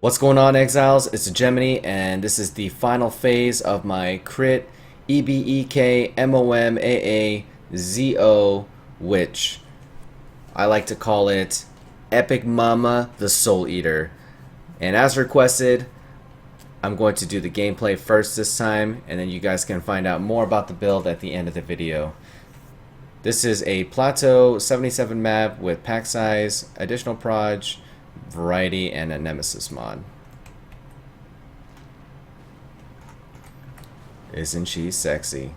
What's going on, Exiles? It's Gemini, and this is the final phase of my crit EBEk MOMAA ZO, which I like to call it Epic Momma the Soul Eater. And as requested, I'm going to do the gameplay first this time, and then you guys can find out more about the build at the end of the video. This is a Plateau 77 map with pack size, additional proj, variety, and a nemesis mod. Isn't she sexy?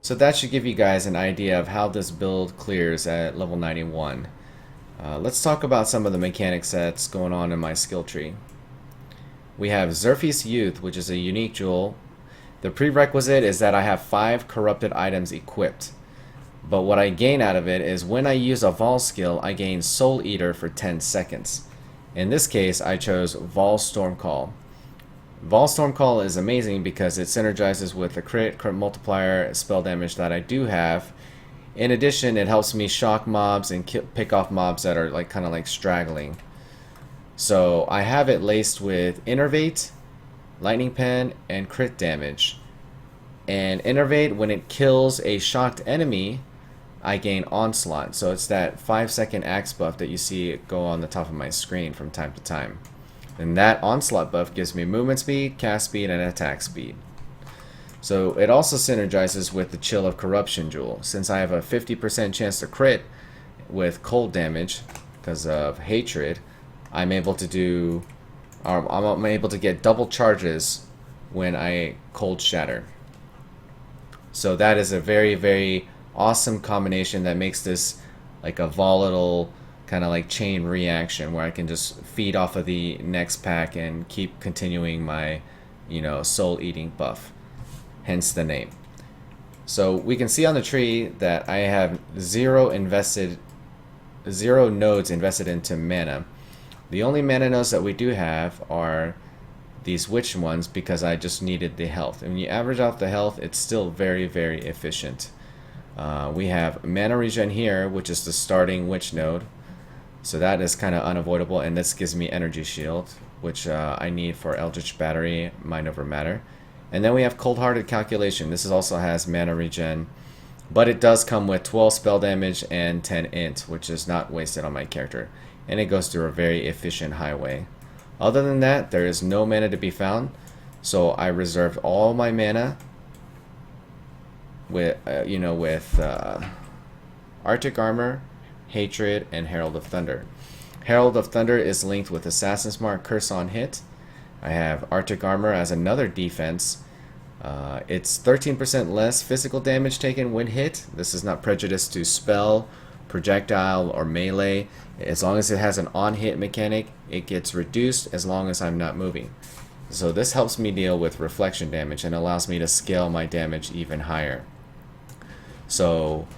So that should give you guys an idea of how this build clears at level 91. Let's talk about some of the mechanics that's going on in my skill tree. We have Zerphi's Youth, which is a unique jewel. The prerequisite is that I have 5 corrupted items equipped. But what I gain out of it is when I use a vaal skill, I gain Soul Eater for 10 seconds. In this case, I chose Vaal Stormcall. Vaal Stormcall is amazing because it synergizes with the crit multiplier spell damage that I do have. In addition, it helps me shock mobs and pick off mobs that are kind of straggling. So I have it laced with Innervate, Lightning Pen, and crit damage. And Innervate, when it kills a shocked enemy, I gain Onslaught. So it's that 5-second axe buff that you see go on the top of my screen from time to time. And that Onslaught buff gives me movement speed, cast speed, and attack speed. So it also synergizes with the Chill of Corruption jewel. Since I have a 50% chance to crit with cold damage because of hatred, I'm able to get double charges when I cold shatter. So that is a very, very awesome combination that makes this like a volatile kind of chain reaction where I can just feed off of the next pack and keep continuing my, soul eating buff. Hence the name. So we can see on the tree that I have 0 nodes invested into mana. The only mana nodes that we do have are these witch ones because I just needed the health. And when you average out the health, it's still very, very efficient. We have mana regen here, which is the starting witch node. So that is kind of unavoidable, and this gives me energy shield, which I need for Eldrich battery, mind over matter. And then we have cold-hearted calculation. This also has mana regen, but it does come with 12 spell damage and 10 int, which is not wasted on my character. And it goes through a very efficient highway. Other than that, there is no mana to be found, so I reserved all my mana with Arctic Armor, Hatred, and Herald of Thunder. Herald of Thunder is linked with Assassin's Mark Curse on hit. I have Arctic Armor as another defense. It's 13% less physical damage taken when hit. This is not prejudiced to spell, projectile, or melee. As long as it has an on-hit mechanic, it gets reduced as long as I'm not moving. So this helps me deal with reflection damage and allows me to scale my damage even higher. So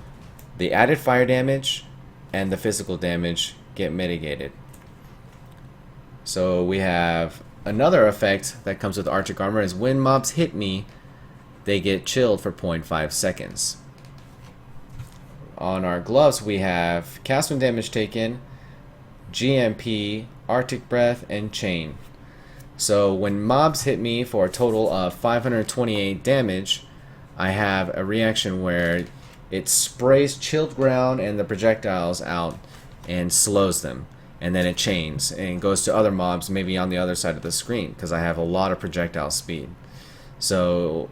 the added fire damage and the physical damage get mitigated. So we have another effect that comes with Arctic Armor is when mobs hit me, they get chilled for 0.5 seconds. On our gloves we have cast when damage taken, GMP, Arctic Breath, and Chain. So when mobs hit me for a total of 528 damage, I have a reaction where it sprays chilled ground and the projectiles out and slows them. And then it chains and goes to other mobs maybe on the other side of the screen because I have a lot of projectile speed. So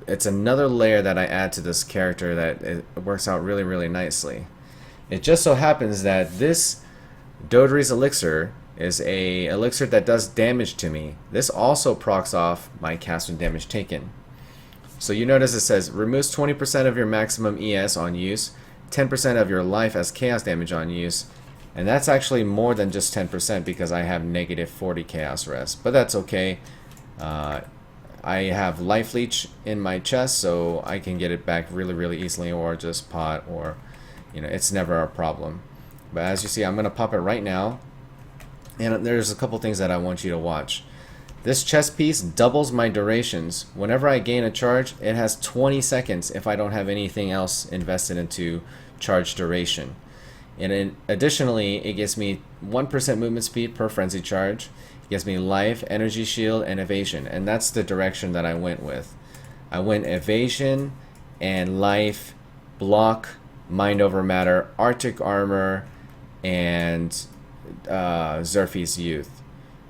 it's another layer that I add to this character that it works out really, really nicely. It just so happens that this Dodory's Elixir is a elixir that does damage to me. This also procs off my cast when damage taken. So you notice it says removes 20% of your maximum ES on use, 10% of your life as chaos damage on use, and that's actually more than just 10% because I have negative 40 chaos rest, but that's okay. I have life leech in my chest, so I can get it back really, really easily, or just pot, or it's never a problem. But as you see, I'm gonna pop it right now, and there's a couple things that I want you to watch. This chest piece doubles my durations. Whenever I gain a charge, it has 20 seconds if I don't have anything else invested into charge duration. And additionally, it gives me 1% movement speed per frenzy charge. It gives me life, energy shield, and evasion. And that's the direction that I went with. I went evasion and life, block, mind over matter, Arctic Armor, and Zerphi's Youth.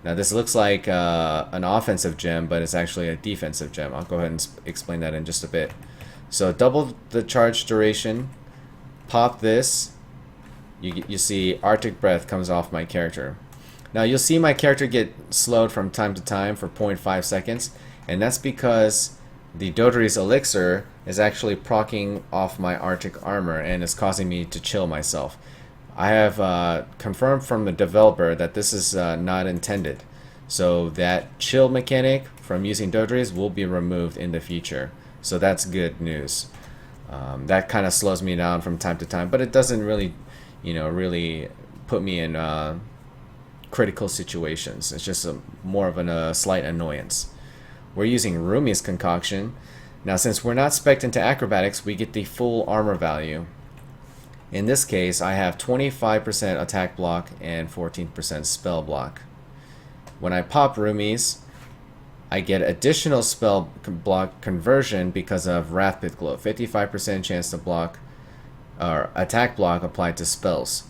Now this looks like an offensive gem, but it's actually a defensive gem. I'll go ahead and explain that in just a bit. So double the charge duration, pop this, you see Arctic Breath comes off my character. Now you'll see my character get slowed from time to time for 0.5 seconds, and that's because the Dotary's elixir is actually proccing off my Arctic armor and is causing me to chill myself. I have confirmed from the developer that this is not intended, so that chill mechanic from using Dotaries will be removed in the future. So that's good news. That kind of slows me down from time to time, but it doesn't really, really put me in critical situations. It's just more of a slight annoyance. We're using Rumi's concoction. Now, since we're not spec'd into acrobatics, we get the full armor value. In this case, I have 25% attack block and 14% spell block. When I pop Rumi's, I get additional spell block conversion because of Wrathpit Glow. 55% chance to block or attack block applied to spells.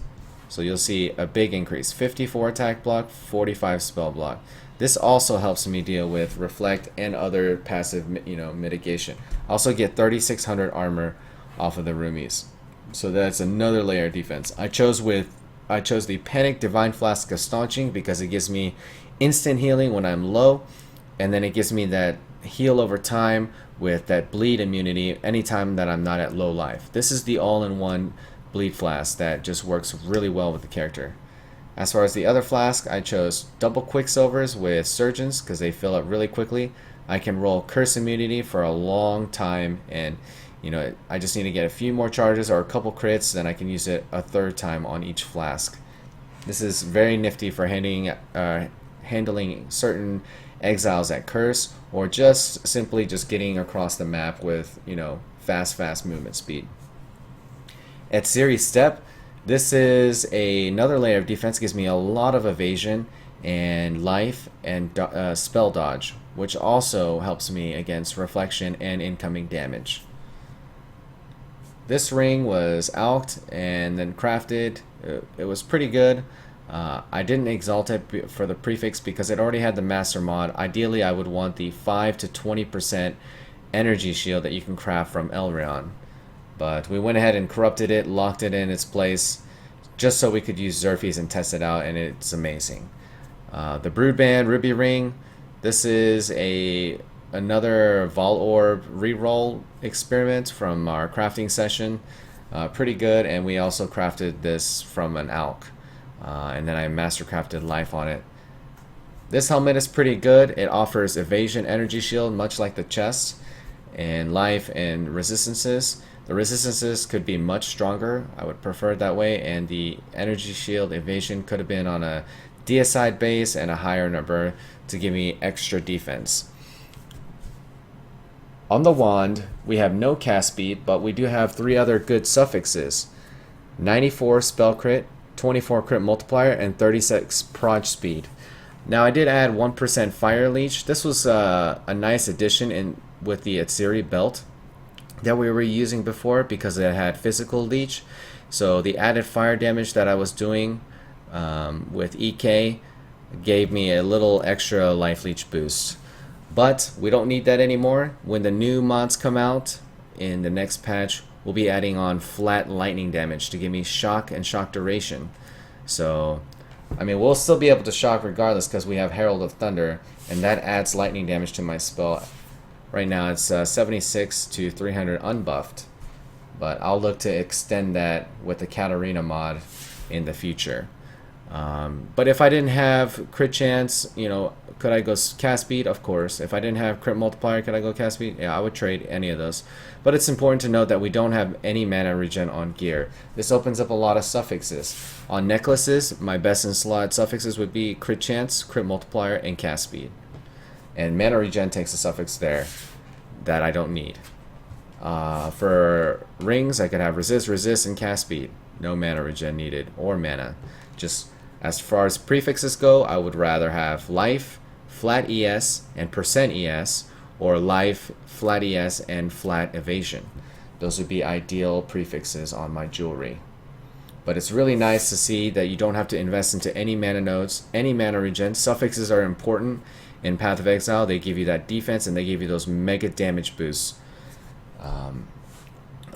So you'll see a big increase. 54 attack block, 45 spell block. This also helps me deal with Reflect and other passive, mitigation. I also get 3600 armor off of the Rumi's. So that's another layer of defense. I chose the Panic Divine Flask of Staunching because it gives me instant healing when I'm low, and then it gives me that heal over time with that bleed immunity anytime that I'm not at low life. This is the all-in-one bleed flask that just works really well with the character. As far as the other flask, I chose double Quicksilvers with Surgeons because they fill up really quickly. I can roll Curse immunity for a long time, and I just need to get a few more charges or a couple crits, then I can use it a third time on each flask. This is very nifty for handling certain exiles at Curse, or just simply getting across the map with fast movement speed. At Series Step, this is another layer of defense. Gives me a lot of evasion and life and spell dodge, which also helps me against reflection and incoming damage. This ring was alked and then crafted. It was pretty good. I didn't exalt it for the prefix because it already had the master mod. Ideally, I would want the 5 to 20% energy shield that you can craft from Elrond. But we went ahead and corrupted it, locked it in its place, just so we could use Zerphi's and test it out, and it's amazing. The Broodband Ruby Ring. This is another Vaal Orb reroll experiment from our crafting session. Pretty good, and we also crafted this from an alk. And then I mastercrafted life on it. This helmet is pretty good. It offers evasion, energy shield, much like the chest, and life and resistances. The resistances could be much stronger. I would prefer it that way, and the energy shield evasion could have been on a deicide base and a higher number to give me extra defense. On the wand, we have no cast speed, but we do have 3 other good suffixes: 94 spell crit, 24 crit multiplier, and 36 proj speed. Now, I did add 1% fire leech. This was a nice addition with the Atsiri belt that we were using before because it had physical leech. So the added fire damage that I was doing with EK gave me a little extra life leech boost. But we don't need that anymore. When the new mods come out in the next patch, we'll be adding on flat lightning damage to give me shock and shock duration. So, we'll still be able to shock regardless because we have Herald of Thunder, and that adds lightning damage to my spell. Right now it's 76 to 300 unbuffed, but I'll look to extend that with the Katarina mod in the future. But if I didn't have crit chance, could I go cast speed? Of course. If I didn't have crit multiplier, could I go cast speed? Yeah, I would trade any of those. But it's important to note that we don't have any mana regen on gear. This opens up a lot of suffixes. On necklaces, my best in slot suffixes would be crit chance, crit multiplier, and cast speed. And mana regen takes a suffix there that I don't need. For rings, I could have resist, and cast speed. No mana regen needed, or mana. Just as far as prefixes go, I would rather have life, flat ES, and percent ES, or life, flat ES, and flat evasion. Those would be ideal prefixes on my jewelry. But it's really nice to see that you don't have to invest into any mana nodes, any mana regen. Suffixes are important in Path of Exile. They give you that defense, and they give you those mega damage boosts.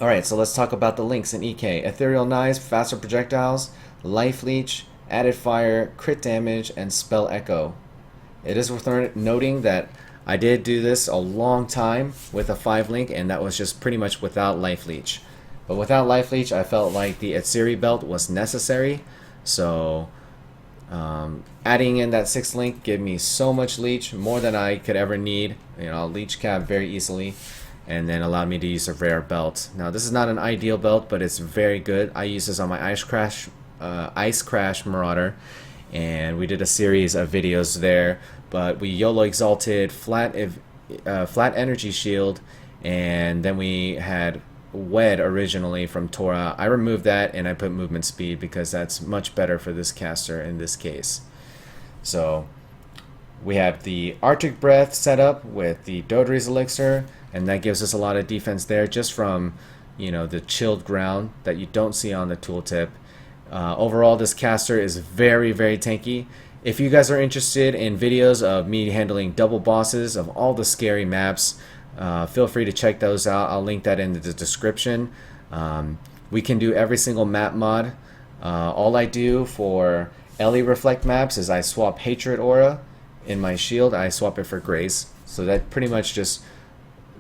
Alright, so let's talk about the links in EK. Ethereal Knives, faster projectiles, life leech, added fire, crit damage, and spell echo. It is worth noting that I did do this a long time with a 5 link, and that was just pretty much without life leech. But without life leech, I felt like the Exile belt was necessary. So adding in that 6 link gave me so much leech, more than I could ever need. You know, I'll leech cap very easily, and then allowed me to use a rare belt. Now this is not an ideal belt, but it's very good. I use this on my Ice Crash Marauder, and we did a series of videos there. But we YOLO exalted flat energy shield, and then we had Wed originally from Torah. I removed that and I put movement speed because that's much better for this caster in this case. So we have the Arctic Breath set up with the Dodri's Elixir, and that gives us a lot of defense there just from, you know, the chilled ground that you don't see on the tooltip. Overall, this caster is very, very tanky. If you guys are interested in videos of me handling double bosses of all the scary maps, feel free to check those out. I'll link that in the description. We can do every single map mod. All I do for Ellie Reflect maps is I swap Hatred Aura in my shield. I swap it for Grace. So that pretty much just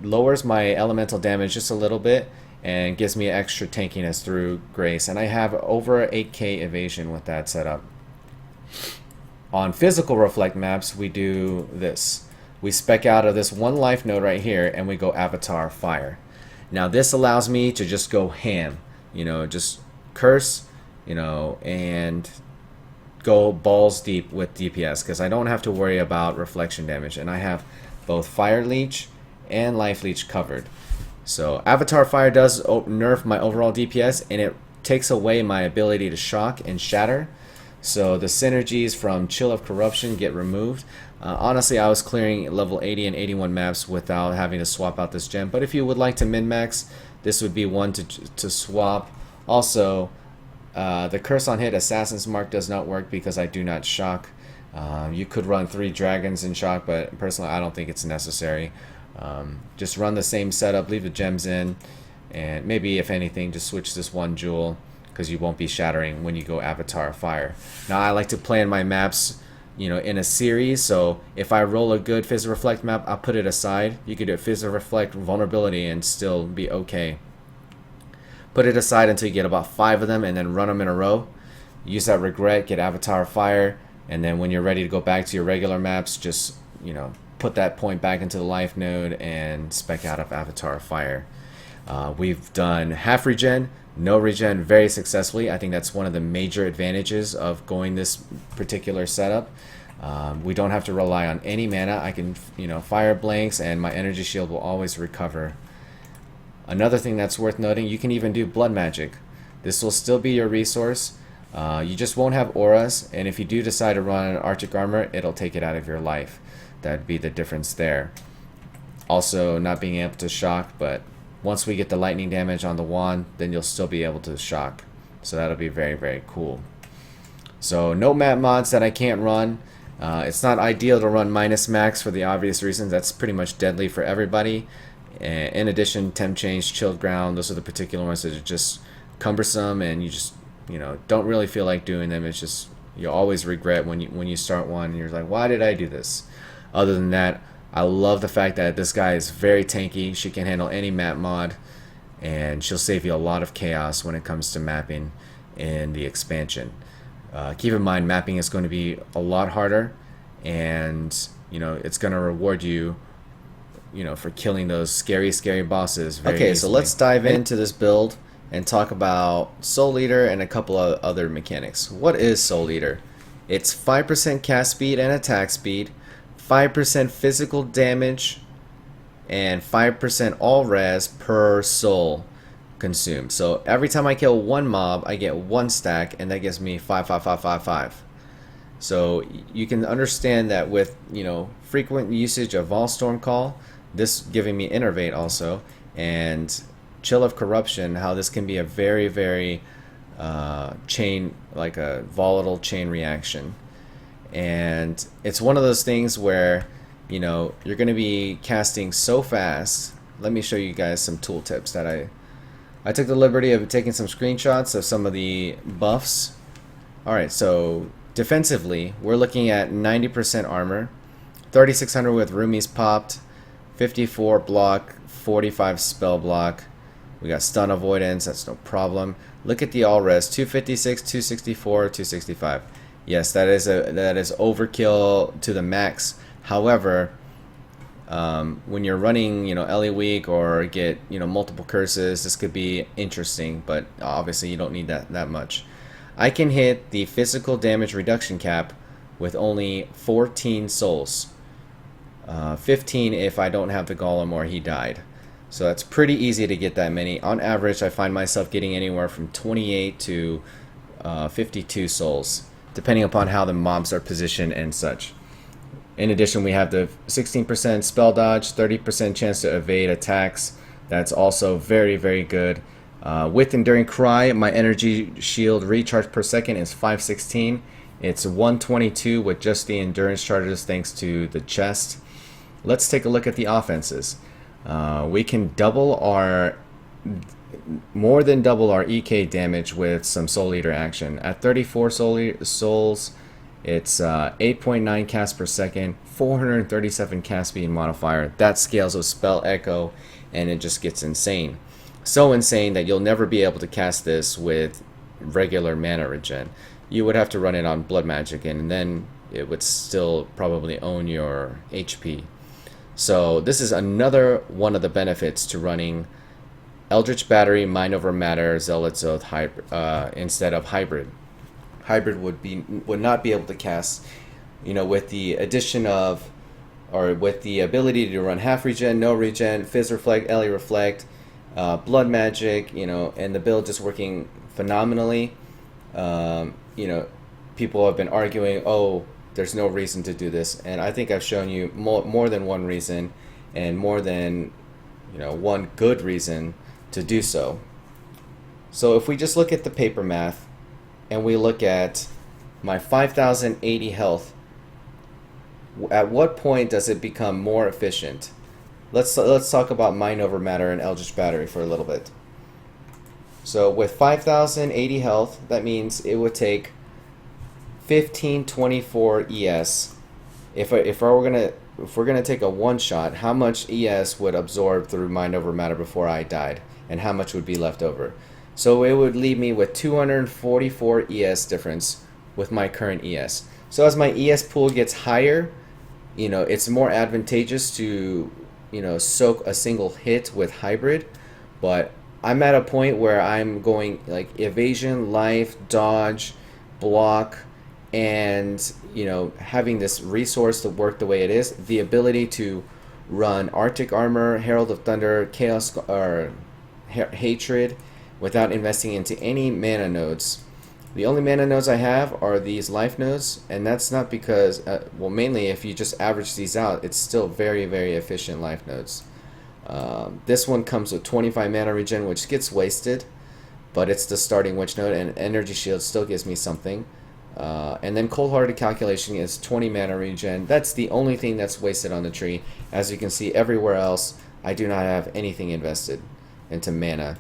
lowers my elemental damage just a little bit and gives me extra tankiness through Grace. And I have over 8k evasion with that setup. On physical Reflect maps, we do this. We spec out of this 1 life node right here, and we go Avatar Fire. Now this allows me to just go ham, you know, just curse, you know, and go balls deep with DPS, because I don't have to worry about reflection damage, and I have both Fire Leech and Life Leech covered. So Avatar Fire does nerf my overall DPS, and it takes away my ability to shock and shatter. So the synergies from Chill of Corruption get removed. Honestly, I was clearing level 80 and 81 maps without having to swap out this gem. But if you would like to min-max, this would be one to swap. Also, the Curse on Hit Assassin's Mark does not work because I do not shock. You could run 3 dragons in shock, but personally I don't think it's necessary. Just run the same setup, leave the gems in, and maybe if anything just switch this 1 jewel, because you won't be shattering when you go Avatar Fire. Now I like to plan my maps, you know, in a series. So if I roll a good Fizz Reflect map, I'll put it aside. You could do Fizz Reflect Vulnerability and still be okay. Put it aside until you get about 5 of them, and then run them in a row. Use that regret, get Avatar Fire, and then when you're ready to go back to your regular maps, just, you know, put that point back into the life node and spec out of Avatar Fire. We've done half regen, no regen very successfully. I think that's one of the major advantages of going this particular setup. We don't have to rely on any mana. I can, you know, fire blanks and my energy shield will always recover. Another thing that's worth noting, you can even do blood magic. This will still be your resource. You just won't have auras, and if you do decide to run an Arctic Armor, it'll take it out of your life. That'd be the difference there. Also, not being able to shock, but once we get the lightning damage on the wand, then you'll still be able to shock. So that'll be very, very cool. So no map mods that I can't run. It's not ideal to run minus max for the obvious reasons. That's pretty much deadly for everybody. In addition, temp change, chilled ground, those are the particular ones that are just cumbersome, and you just, you know, don't really feel like doing them. It's just, you always regret when you start one and you're like, why did I do this? Other than that, I love the fact that this guy is very tanky. She can handle any map mod, and she'll save you a lot of chaos when it comes to mapping in the expansion. Keep in mind, mapping is going to be a lot harder, and you know, it's going to reward you, you know, for killing those scary bosses very easily. So let's dive into this build and talk about Soul Eater and a couple of other mechanics. What is Soul Eater? It's 5% cast speed and attack speed, 5% physical damage, and 5% all res per soul consumed. So every time I kill 1 mob, I get 1 stack, and that gives me 5, 5, 5, 5, 5. So you can understand that with, you know, frequent usage of Vaal Stormcall, this giving me Innervate also, and Chill of Corruption, how this can be a very, very chain, like a volatile chain reaction. And it's one of those things where, you know, you're going to be casting so fast. Let me show you guys some tooltips that I took the liberty of taking some screenshots of some of the buffs. Alright, so defensively, we're looking at 90% armor, 3600 with roomies popped, 54 block, 45 spell block. We got stun avoidance, that's no problem. Look at the all res, 256, 264, 265. Yes, that is overkill to the max. However, when you're running, LA week or get, multiple curses, this could be interesting, but obviously you don't need that much. I can hit the physical damage reduction cap with only 14 souls. 15 if I don't have the golem or he died. So that's pretty easy to get that many. On average, I find myself getting anywhere from 28 to 52 souls, depending upon how the mobs are positioned and such. In addition, we have the 16% spell dodge, 30% chance to evade attacks. That's also very, very good. With Enduring Cry, my energy shield recharge per second is 516. It's 122 with just the endurance charges thanks to the chest. Let's take a look at the offenses. We can more than double our EK damage with some Soul Eater action. At 34 souls, it's 8.9 casts per second, 437 cast speed modifier. That scales with Spell Echo, and it just gets insane. So insane that you'll never be able to cast this with regular mana regen. You would have to run it on Blood Magic, and then it would still probably own your HP. So this is another one of the benefits to running Eldritch Battery, Mind Over Matter, Zealot Oath instead of Hybrid. Hybrid would not be able to cast, with the addition of, or with the ability to run half regen, no regen, Fizz Reflect, Ellie Reflect, Blood Magic, and the build just working phenomenally. People have been arguing, oh, there's no reason to do this, and I think I've shown you more than one reason, and more than one good reason to do so. So if we just look at the paper math, and we look at my 5080 health, at what point does it become more efficient? Let's talk about Mind Over Matter and Eldritch Battery for a little bit. So with 5080 health, that means it would take 1524 ES. If we're gonna take a one shot, how much ES would absorb through Mind Over Matter before I died, and how much would be left over? So it would leave me with 244 ES difference with my current ES. So as my ES pool gets higher, it's more advantageous to soak a single hit with Hybrid, but I'm at a point where I'm going like evasion, life, dodge, block, and having this resource to work the way it is, the ability to run Arctic Armor, Herald of Thunder, Chaos or Hatred without investing into any mana nodes. The only mana nodes I have are these life nodes, and that's not because mainly if you just average these out, it's still very, very efficient life nodes. This one comes with 25 mana regen, which gets wasted, but it's the starting witch node, and energy shield still gives me something. And then Cold-Hearted Calculation is 20 mana regen. That's the only thing that's wasted on the tree. As you can see, everywhere else I do not have anything invested into mana.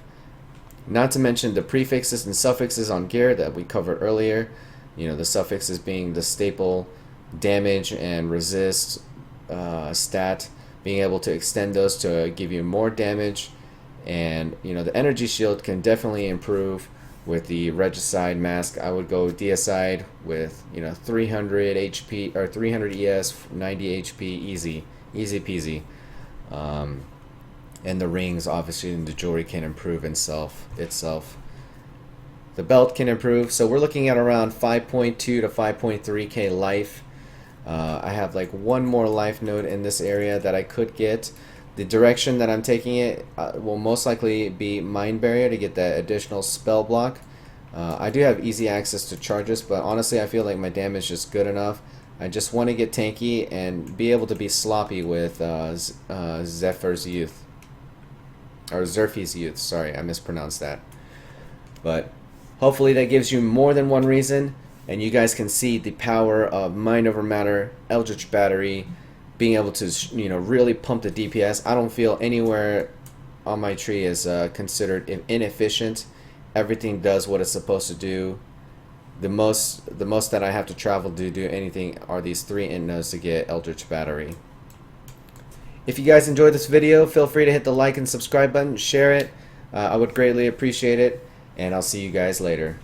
Not to mention the prefixes and suffixes on gear that we covered earlier. The suffixes being the staple damage and resist stat, being able to extend those to give you more damage. And the energy shield can definitely improve with the Regicide mask. I would go Deicide with 300 HP or 300 ES, 90 HP, easy peasy. And the rings, obviously, and the jewelry can improve itself. The belt can improve, so we're looking at around 5.2 to 5.3k life. I have like one more life node in this area that I could get. The direction that I'm taking it will most likely be Mind Barrier to get that additional spell block. I do have easy access to charges, but honestly I feel like my damage is good enough. I just want to get tanky and be able to be sloppy with Zephyr's Youth. Or Zerphi's Youth, sorry, I mispronounced that. But hopefully that gives you more than one reason, and you guys can see the power of Mind Over Matter, Eldritch Battery, being able to really pump the DPS. I don't feel anywhere on my tree is considered inefficient. Everything does what it's supposed to do. the most that I have to travel to do anything are these 3 int nodes to get Eldrich battery. If you guys enjoyed this video, feel free to hit the like and subscribe button, share it. I would greatly appreciate it, and I'll see you guys later.